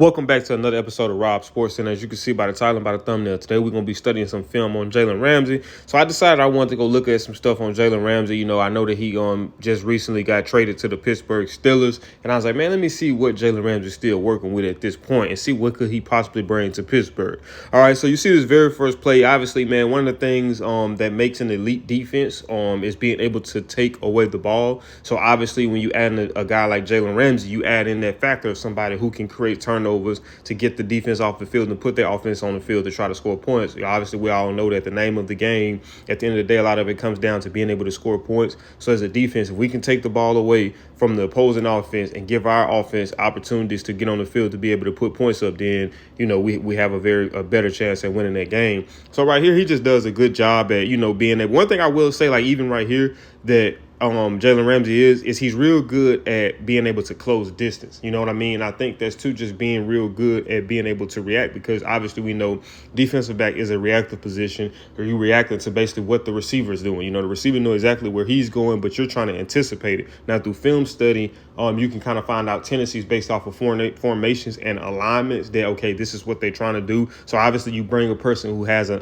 Welcome back to another episode of Rob Sports. And as you can see by the title and by the thumbnail, today we're going to be studying some film on Jalen Ramsey. So I decided I wanted to go look at some stuff on Jalen Ramsey. You know, I know that he just recently got traded to the Pittsburgh Steelers. And I was like, man, let me see what Jalen Ramsey is still working with at this point and see what could he possibly bring to Pittsburgh. All right, so you see this very first play. Obviously, man, one of the things that makes an elite defense is being able to take away the ball. So obviously, when you add in a guy like Jalen Ramsey, you add in that factor of somebody who can create turnovers to get the defense off the field and put their offense on the field to try to score points. Obviously, we all know that the name of the game, at the end of the day, a lot of it comes down to being able to score points. So as a defense, if we can take the ball away from the opposing offense and give our offense opportunities to get on the field to be able to put points up, then, you know, we have a better chance at winning that game. So right here, he just does a good job at, you know, being able. One thing I will say, like even right here, that Jalen Ramsey is he's real good at being able to close distance. You know what I mean? I think that's too, just being real good at being able to react, because obviously we know defensive back is a reactive position, or you reacting to basically what the receiver is doing. You know, the receiver knows exactly where he's going, but you're trying to anticipate it. Now through film study, you can kind of find out tendencies based off of formations and alignments that, okay, this is what they're trying to do. So obviously you bring a person who has a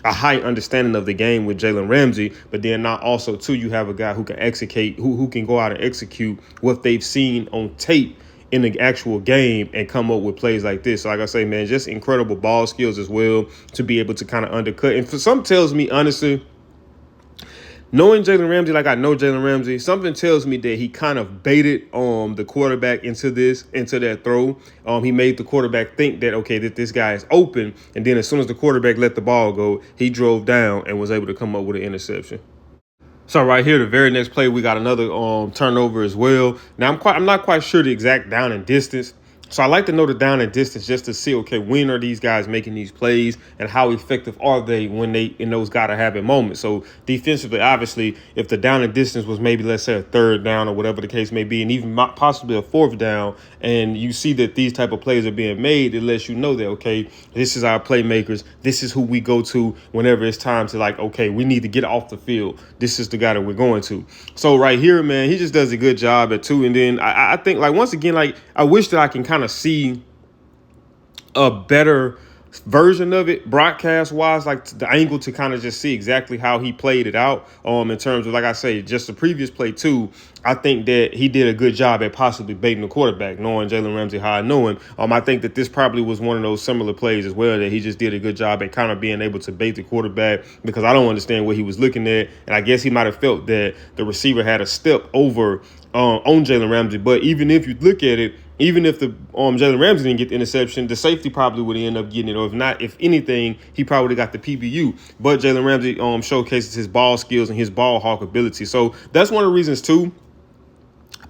high understanding of the game with Jalen Ramsey, but then not also too, you have a guy who can execute, who can go out and execute what they've seen on tape in the actual game and come up with plays like this. So like I say, man, just incredible ball skills as well to be able to kind of undercut. And for some tells me, honestly, knowing Jalen Ramsey like I know Jalen Ramsey, something tells me that he kind of baited the quarterback into that throw. He made the quarterback think that, okay, that this guy is open. And then as soon as the quarterback let the ball go, he drove down and was able to come up with an interception. So right here, the very next play, we got another turnover as well. Now I'm not quite sure the exact down and distance. So I like to know the down and distance just to see, okay, when are these guys making these plays and how effective are they when they in those gotta have it moments. So defensively, obviously, if the down and distance was maybe, let's say, a third down or whatever the case may be, and even possibly a fourth down, and you see that these type of plays are being made, it lets you know that, okay, this is our playmakers. This is who we go to whenever it's time to, like, okay, we need to get off the field. This is the guy that we're going to. So right here, man, he just does a good job at two. And then I think, like, once again, like, I wish that I can kind of see a better version of it broadcast wise, like the angle to kind of just see exactly how he played it out in terms of, like I say, just the previous play too. I think that he did a good job at possibly baiting the quarterback, knowing Jalen Ramsey how I know him. I think that this probably was one of those similar plays as well, that he just did a good job at kind of being able to bait the quarterback, because I don't understand what he was looking at. And I guess he might have felt that the receiver had a step over on Jalen Ramsey. But even if you look at it, even if the Jalen Ramsey didn't get the interception, the safety probably would end up getting it. Or if not, if anything, he probably got the PBU. But Jalen Ramsey showcases his ball skills and his ball hawk ability. So that's one of the reasons too.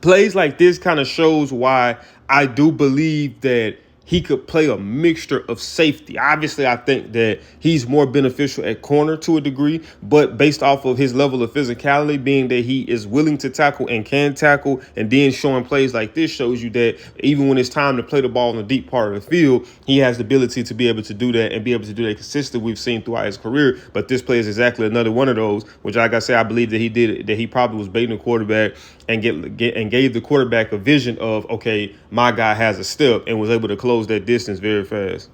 Plays like this kind of shows why I do believe that he could play a mixture of safety. Obviously, I think that he's more beneficial at corner to a degree, but based off of his level of physicality, being that he is willing to tackle and can tackle, and then showing plays like this shows you that even when it's time to play the ball in the deep part of the field, he has the ability to be able to do that and be able to do that consistently. We've seen throughout his career, but this play is exactly another one of those, which, like I say, I believe that he did, that he probably was baiting the quarterback and gave the quarterback a vision of, okay, my guy has a step, and was able to close that distance very fast.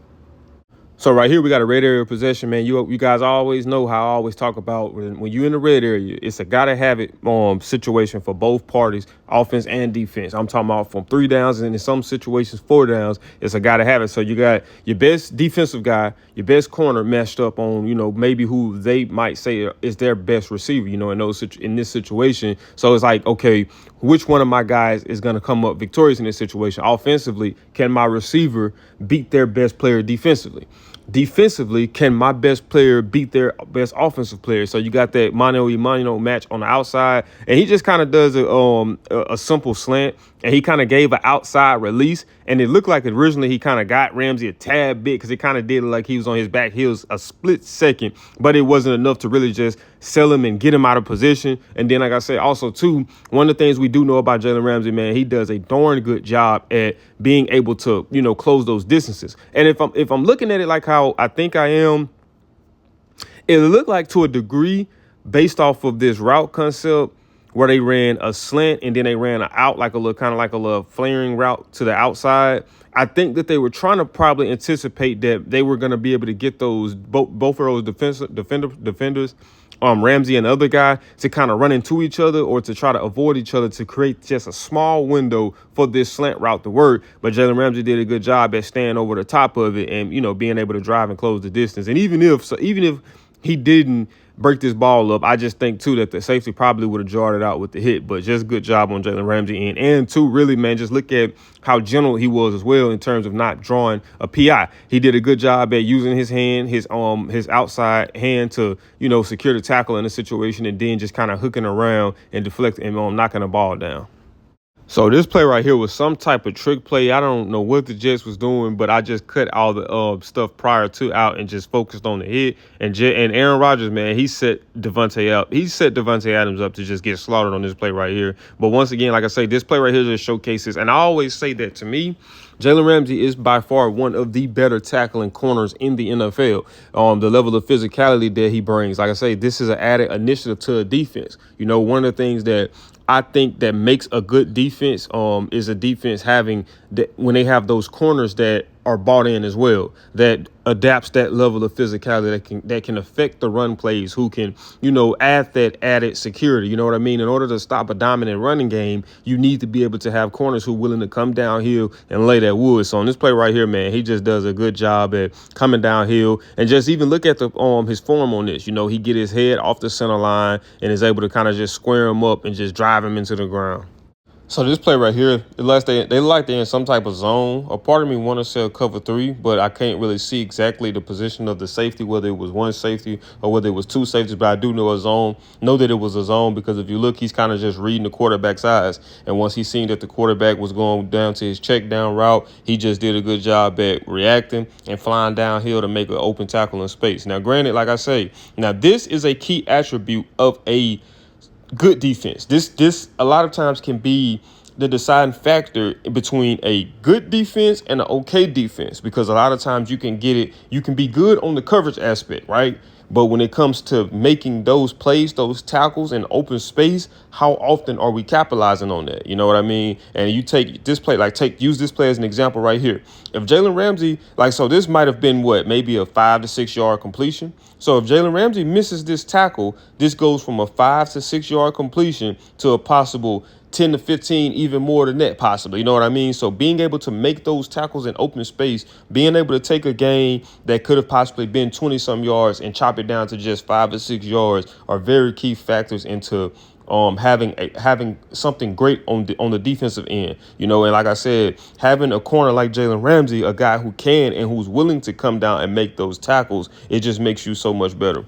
So right here, we got a red area possession, man. You guys always know how I always talk about when you're in the red area, it's a gotta have it situation for both parties, offense and defense. I'm talking about from 3 downs, and in some situations 4 downs. It's a gotta have it. So you got your best defensive guy, your best corner meshed up on, you know, maybe who they might say is their best receiver, you know, in this situation. So it's like, okay, which one of my guys is going to come up victorious in this situation? Offensively, can my receiver beat their best player defensively? Defensively, can my best player beat their best offensive player? So you got that mano match on the outside, and he just kind of does a simple slant, and he kind of gave an outside release, and it looked like originally he kind of got Ramsey a tad bit, because it kind of did look like he was on his back heels a split second, but it wasn't enough to really just sell him and get him out of position. And then, like I said, also too, one of the things we do know about Jalen Ramsey, man, he does a darn good job at being able to, you know, close those distances. And if I'm looking at it like how I think I am, it looked like to a degree, based off of this route concept, where they ran a slant and then they ran an out, like a little kind of like a little flaring route to the outside. I think that they were trying to probably anticipate that they were going to be able to get those both of those defenders, Ramsey and the other guy, to kind of run into each other or to try to avoid each other to create just a small window for this slant route to work. But Jalen Ramsey did a good job at staying over the top of it and, being able to drive and close the distance. And even if he didn't break this ball up, I just think too that the safety probably would have jarred it out with the hit. But just good job on Jalen Ramsey. And two, really, man, just look at how gentle he was as well in terms of not drawing a PI. He did a good job at using his hand, his outside hand to, secure the tackle in the situation, and then just kind of hooking around and deflecting and knocking the ball down. So this play right here was some type of trick play. I don't know what the Jets was doing, but I just cut all the stuff prior to out and just focused on the hit. And Aaron Rodgers, man, he set Devontae up. He set Devontae Adams up to just get slaughtered on this play right here. But once again, like I say, this play right here just showcases. And I always say that, to me, Jalen Ramsey is by far one of the better tackling corners in the NFL. The level of physicality that he brings, like I say, this is an added initiative to a defense. One of the things that I think that makes a good defense is a defense having that when they have those corners that are bought in as well, that adapts that level of physicality that can affect the run plays, who can, add that added security. You know what I mean? In order to stop a dominant running game, you need to be able to have corners who are willing to come downhill and lay that wood. So on this play right here, man, he just does a good job at coming downhill, and just even look at the his form on this. He get his head off the center line and is able to kind of just square him up and just drive him into the ground. So this play right here, they like they're in some type of zone. A part of me want to say cover 3, but I can't really see exactly the position of the safety, whether it was one safety or whether it was two safeties. But I do know that it was a zone, because if you look, he's kind of just reading the quarterback's eyes. And once he seen that the quarterback was going down to his check down route, he just did a good job at reacting and flying downhill to make an open tackle in space. Now, granted, like I say, this is a key attribute of a good defense. This a lot of times can be the deciding factor between a good defense and an okay defense, because a lot of times you can be good on the coverage aspect, right? But when it comes to making those plays, those tackles in open space, how often are we capitalizing on that? You know what I mean? And you take this play, use this play as an example right here. If Jalen Ramsey, so this might have been maybe a 5 to 6 yard completion. So if Jalen Ramsey misses this tackle, this goes from a 5 to 6 yard completion to a possible 10 to 15, even more than that, possibly. You know what I mean? So being able to make those tackles in open space, being able to take a gain that could have possibly been 20-some yards and chop it down to just 5 or 6 yards are very key factors into having something great on the defensive end. And like I said, having a corner like Jalen Ramsey, a guy who can and who's willing to come down and make those tackles, it just makes you so much better.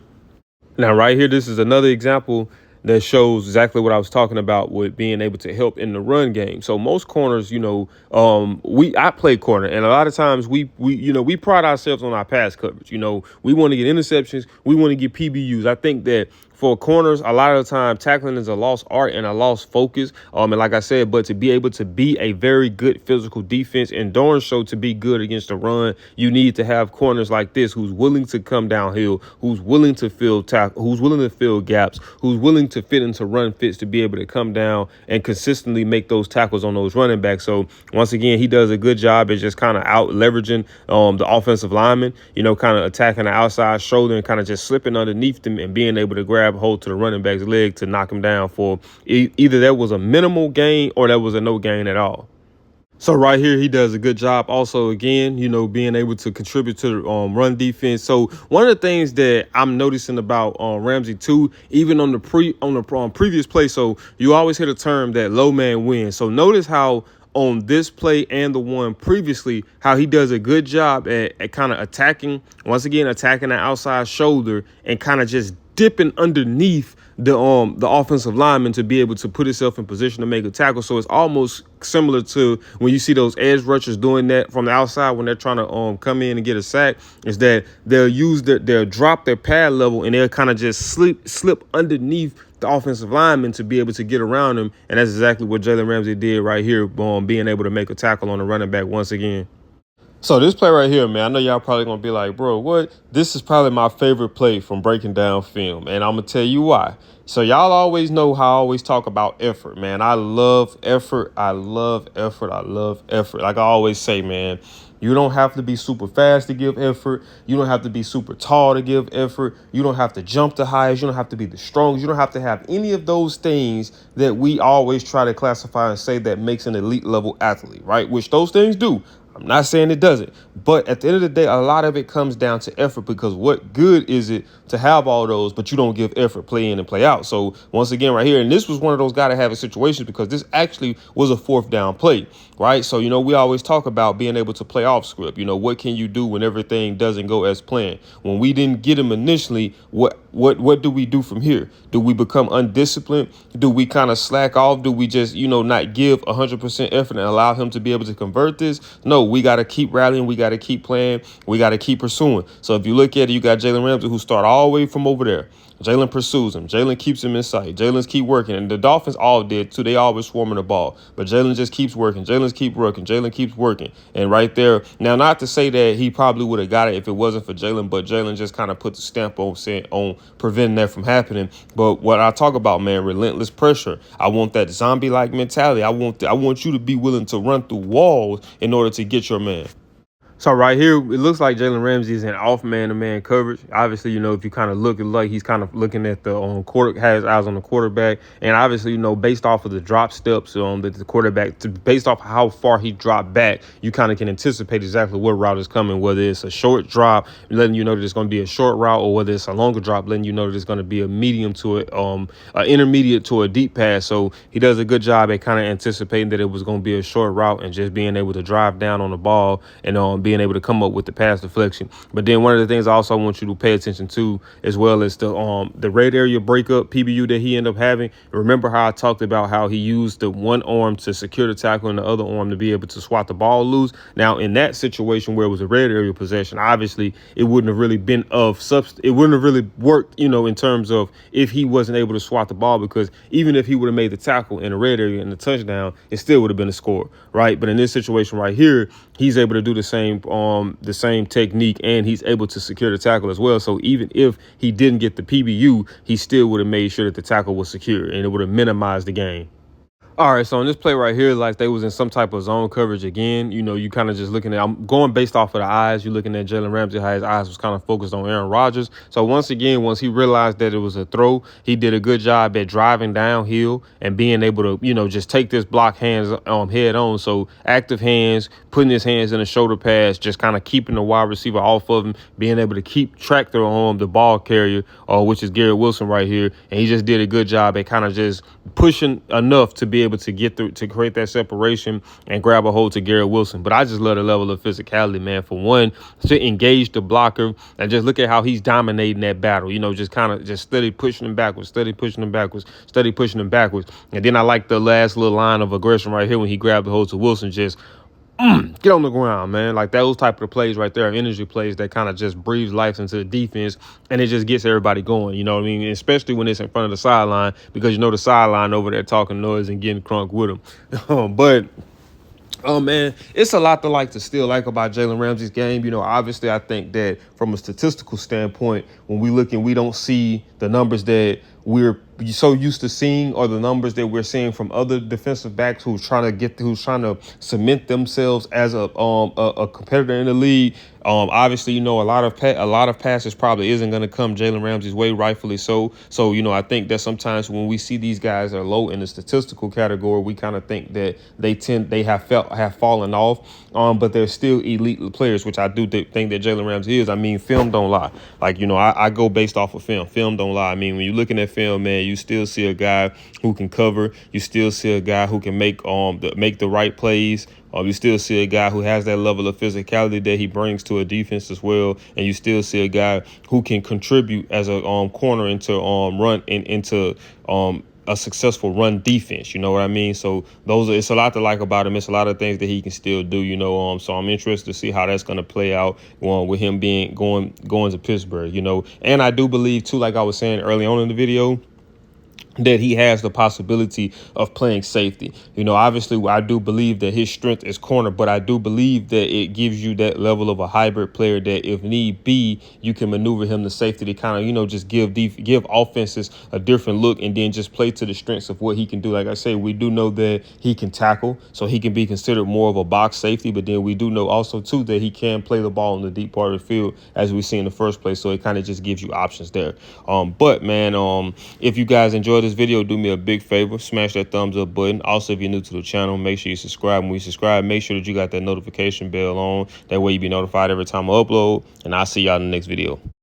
Now, right here, this is another example that shows exactly what I was talking about with being able to help in the run game. So most corners, I play corner, and a lot of times we pride ourselves on our pass coverage. We want to get interceptions, we want to get PBUs. I think that for corners, a lot of the time, tackling is a lost art and a lost focus. And like I said, but to be able to be a very good physical defense and darn so to be good against the run, you need to have corners like this who's willing to come downhill, who's willing to fill gaps, who's willing to fit into run fits to be able to come down and consistently make those tackles on those running backs. So once again, he does a good job at just kind of out leveraging the offensive lineman, kind of attacking the outside shoulder and kind of just slipping underneath them and being able to grab hold to the running back's leg to knock him down for either that was a minimal gain or that was a no gain at all. So right here, he does a good job also, again, being able to contribute to the run defense. So one of the things that I'm noticing about Ramsey too, even on the previous play, so you always hear the term that low man wins. So notice how on this play and the one previously, how he does a good job at kind of attacking the outside shoulder and kind of just dipping underneath the offensive lineman to be able to put himself in position to make a tackle. So it's almost similar to when you see those edge rushers doing that from the outside when they're trying to come in and get a sack, is that they'll drop their pad level and they'll kind of just slip underneath the offensive lineman to be able to get around him. And that's exactly what Jalen Ramsey did right here, being able to make a tackle on the running back once again. So this play right here, man, I know y'all probably gonna be like, bro, what? This is probably my favorite play from breaking down film, and I'm gonna tell you why. So y'all always know how I always talk about effort, man. I love effort. I love effort. I love effort. Like I always say, man, you don't have to be super fast to give effort. You don't have to be super tall to give effort. You don't have to jump the highest. You don't have to be the strongest. You don't have to have any of those things that we always try to classify and say that makes an elite level athlete, right? Which those things do. I'm not saying it doesn't, but at the end of the day, a lot of it comes down to effort, because what good is it to have all those, but you don't give effort play in and play out? So once again, right here, and this was one of those gotta have it situations, because this actually was a fourth down play, right? So, we always talk about being able to play off script. What can you do when everything doesn't go as planned? When we didn't get him initially, what do we do from here? Do we become undisciplined? Do we kind of slack off? Do we just, not give 100% effort and allow him to be able to convert this? No, we got to keep rallying. We got to keep playing. We got to keep pursuing. So if you look at it, you got Jalen Ramsey, who start all the way from over there. Jalen pursues him. Jalen keeps him in sight. Jalen's keep working. And the Dolphins all did too. They always swarming the ball. But Jalen just keeps working. Jalen's keep working. Jalen keeps working. And right there, now not to say that he probably would have got it if it wasn't for Jalen, but Jalen just kind of put the stamp on preventing that from happening. But what I talk about, man, relentless pressure. I want that zombie-like mentality. I want you to be willing to run through walls in order to get your man. So right here, it looks like Jalen Ramsey is in off man-to-man coverage. Obviously, if you kind of look, like he's kind of looking at the quarter, has eyes on the quarterback, and obviously, based off of the drop steps that the quarterback, based off of how far he dropped back, you kind of can anticipate exactly what route is coming. Whether it's a short drop, letting you know that it's going to be a short route, or whether it's a longer drop, letting you know that it's going to be a medium to an intermediate to a deep pass. So he does a good job at kind of anticipating that it was going to be a short route and just being able to drive down on the ball and being able to come up with the pass deflection. But then one of the things I also want you to pay attention to, as well as the red area breakup PBU that he ended up having. Remember how I talked about how he used the one arm to secure the tackle and the other arm to be able to swat the ball loose. Now, in that situation where it was a red area possession, obviously it wouldn't have really been of substance. It wouldn't have really worked, in terms of if he wasn't able to swat the ball, because even if he would have made the tackle in the red area and the touchdown, it still would have been a score, right? But in this situation right here, he's able to do the same technique, and he's able to secure the tackle as well. So even if he didn't get the PBU, he still would have made sure that the tackle was secure, and it would have minimized the game. All right, so in this play right here, like they was in some type of zone coverage again. You kind of just looking at, I'm going based off of the eyes. You're looking at Jalen Ramsey, how his eyes was kind of focused on Aaron Rodgers. So once he realized that it was a throw, he did a good job at driving downhill and being able to, just take this block head on. So active hands, putting his hands in a shoulder pass, just kind of keeping the wide receiver off of him, being able to keep track through the ball carrier, which is Garrett Wilson right here. And he just did a good job at kind of just pushing enough to be able to get through, to create that separation and grab a hold to Garrett Wilson. But I just love the level of physicality, man. For one, to engage the blocker and just look at how he's dominating that battle. Just kind of just steady pushing him backwards, steady pushing him backwards. And then I like the last little line of aggression right here when he grabbed the hold to Wilson. Just get on the ground, man. Like those type of plays right there, energy plays that kind of just breathes life into the defense, and it just gets everybody going. You know what I mean? Especially when it's in front of the sideline, because the sideline over there talking noise and getting crunk with them. But man, it's a lot to still like about Jalen Ramsey's game. Obviously, I think that from a statistical standpoint, when we look and we don't see the numbers that we're so used to seeing, or the numbers that we're seeing from other defensive backs who's trying to cement themselves as a competitor in the league. Obviously, a lot of passes probably isn't going to come Jalen Ramsey's way, rightfully so. So, I think that sometimes when we see these guys are low in the statistical category, we kind of think that they have fallen off. But they're still elite players, which I do think that Jalen Ramsey is. I mean, film don't lie. Like, I go based off of film. Film don't lie. I mean, when you're looking at film, man, you still see a guy who can cover. You still see a guy who can make the right plays. You still see a guy who has that level of physicality that he brings to a defense as well, and you still see a guy who can contribute as a corner into a successful run defense. You know what I mean? So it's a lot to like about him. It's a lot of things that he can still do. So I'm interested to see how that's going to play out with him going to Pittsburgh. And I do believe too, like I was saying early on in the video, that he has the possibility of playing safety. You know, obviously, I do believe that his strength is corner, but I do believe that it gives you that level of a hybrid player that if need be, you can maneuver him to safety to kind of, you know, just give offenses a different look and then just play to the strengths of what he can do. Like I say, we do know that he can tackle, so he can be considered more of a box safety, but then we do know also, too, that he can play the ball in the deep part of the field, as we see in the first place, so it kind of just gives you options there. But, man, if you guys enjoyed this video, do me a big favor, smash that thumbs up button. Also, if you're new to the channel, make sure you subscribe. When you subscribe, make sure that you got that notification bell on. That way you be notified every time I upload, and I'll see y'all in the next video.